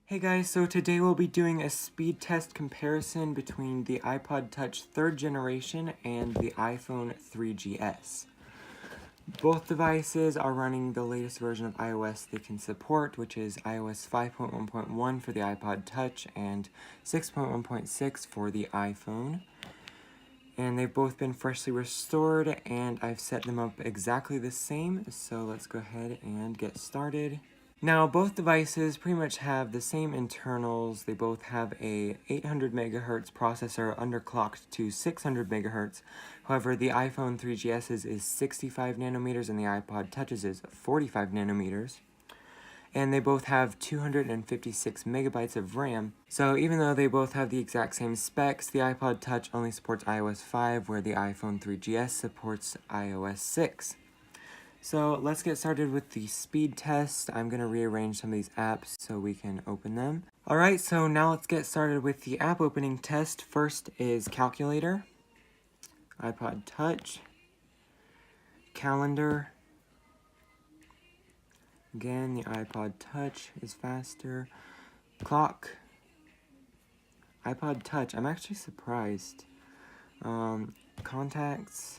Hey guys, so today we'll be doing a speed test comparison between the iPod Touch 3rd generation and the iPhone 3GS. Both devices are running the latest version of iOS they can support, which is iOS 5.1.1 for the iPod Touch and 6.1.6 for the iPhone. And they've both been freshly restored, and I've set them up exactly the same, so let's go ahead and get started. Now, both devices pretty much have the same internals. They both have a 800 megahertz processor underclocked to 600 megahertz. However, the iPhone 3GS's is 65 nanometers and the iPod Touch's is 45 nanometers. And they both have 256 megabytes of RAM. So even though they both have the exact same specs, the iPod Touch only supports iOS 5, where the iPhone 3GS supports iOS 6. So let's get started with the speed test. I'm going to rearrange some of these apps so we can open them. Alright, so now let's get started with the app opening test. First is Calculator, iPod Touch, Calendar. Again, the iPod Touch is faster. Clock, iPod Touch. I'm actually surprised. Contacts.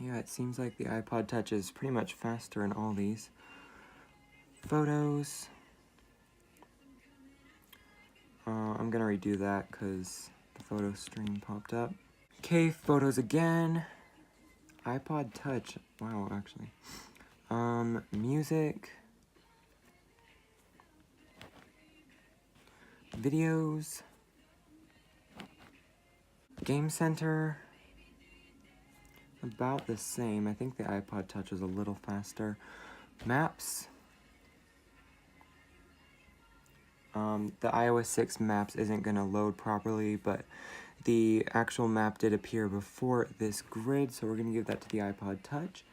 Yeah, it seems like the iPod Touch is pretty much faster in all these. Photos. I'm gonna redo that because the photo stream popped up. Okay, photos again. iPod Touch. Wow, actually. Music. Videos. Game Center. About the same. I think the iPod Touch is a little faster. Maps. The iOS 6 maps isn't going to load properly, but the actual map did appear before this grid, so we're going to give that to the iPod Touch.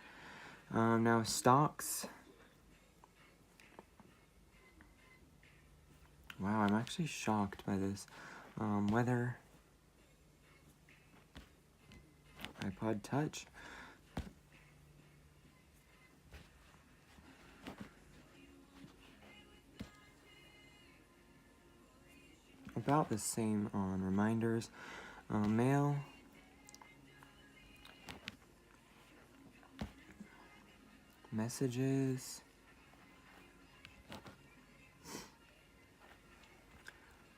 Now stocks. Wow, I'm actually shocked by this. Weather. iPod Touch. About the same on reminders. Mail. Messages.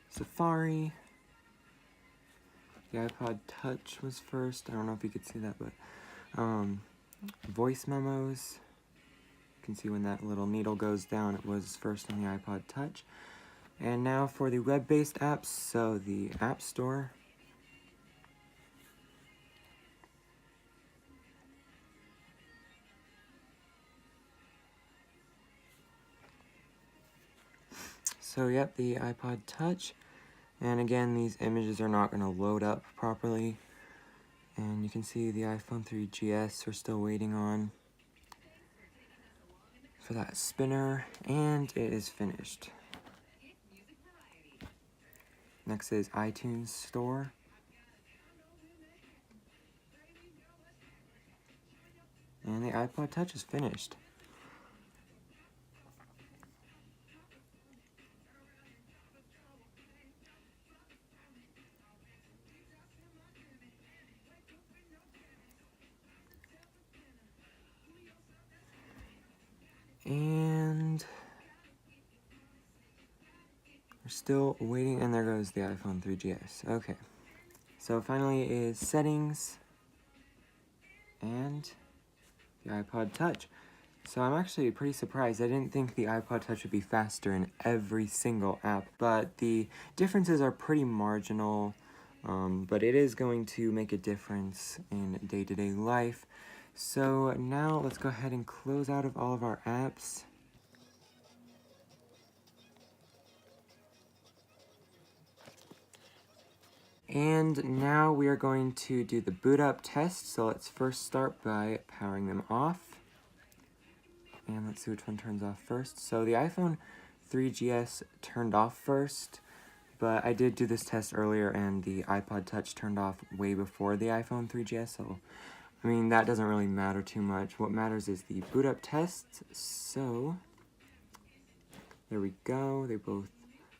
Safari. The iPod Touch was first. I don't know if you could see that, but voice memos. You can see when that little needle goes down, it was first on the iPod Touch. And now for the web-based apps, so the App Store. So yep, the iPod Touch. And again, these images are not going to load up properly. And you can see the iPhone 3GS we're still waiting on for that spinner, and it is finished. Next is iTunes Store. And the iPod Touch is finished. And we're still waiting, and there goes the iPhone 3GS. Okay, so finally is settings and the iPod Touch. So I'm actually pretty surprised. I didn't think the iPod Touch would be faster in every single app, but the differences are pretty marginal, but it is going to make a difference in day-to-day life. So now let's go ahead and close out of all of our apps. And now we are going to do the boot up test. So let's first start by powering them off. And let's see which one turns off first. So the iPhone 3GS turned off first, but I did do this test earlier and the iPod Touch turned off way before the iPhone 3GS, so I mean that doesn't really matter too much. What matters is the boot up test. So There we go. They both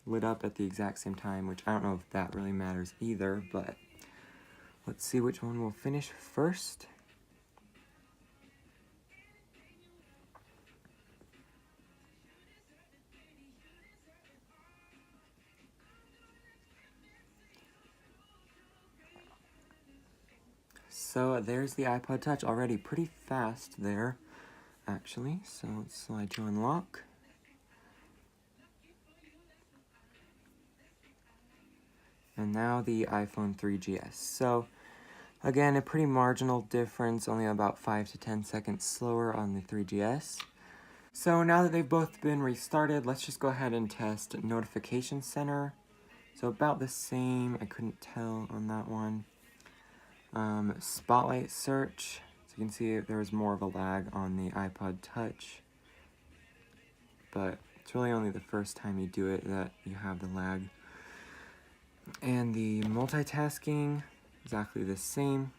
lit up at the exact same time, which I don't know if that really matters either, but let's see which one will finish first. So there's the iPod Touch, already pretty fast there, actually. So let's slide to unlock. And now the iPhone 3GS. So again, a pretty marginal difference, only about 5 to 10 seconds slower on the 3GS. So now that they've both been restarted, let's just go ahead and test Notification Center. So about the same, I couldn't tell on that one. Spotlight search, so you can see there was more of a lag on the iPod Touch, but it's really only the first time you do it that you have the lag. And the multitasking, exactly the same.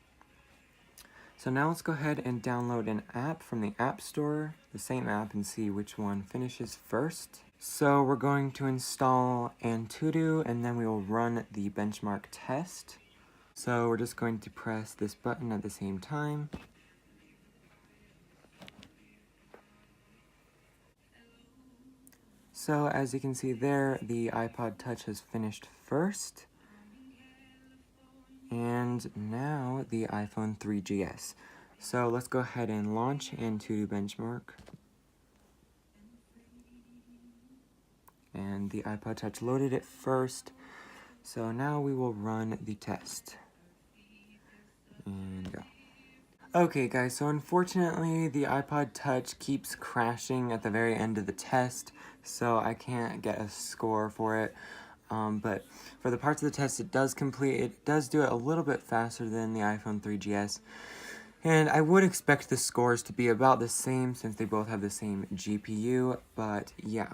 So now let's go ahead and download an app from the App Store, the same app, and see which one finishes first. So we're going to install Antutu, and then we will run the benchmark test. So we're just going to press this button at the same time. So as you can see there, the iPod Touch has finished first. And now the iPhone 3GS. So let's go ahead and launch Antutu benchmark. And the iPod Touch loaded it first. So now we will run the test. And go. Okay guys, so unfortunately the iPod Touch keeps crashing at the very end of the test, so I can't get a score for it. But for the parts of the test it does complete, it does do it a little bit faster than the iPhone 3GS. And I would expect the scores to be about the same since they both have the same GPU, but yeah.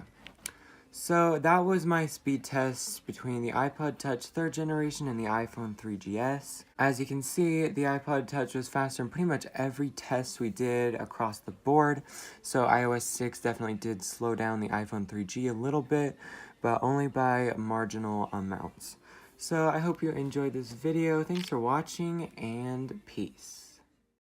So that was my speed test between the iPod Touch 3rd generation and the iPhone 3GS. As you can see, the iPod Touch was faster in pretty much every test we did across the board. So iOS 6 definitely did slow down the iPhone 3G a little bit, but only by marginal amounts. So I hope you enjoyed this video. Thanks for watching, and peace.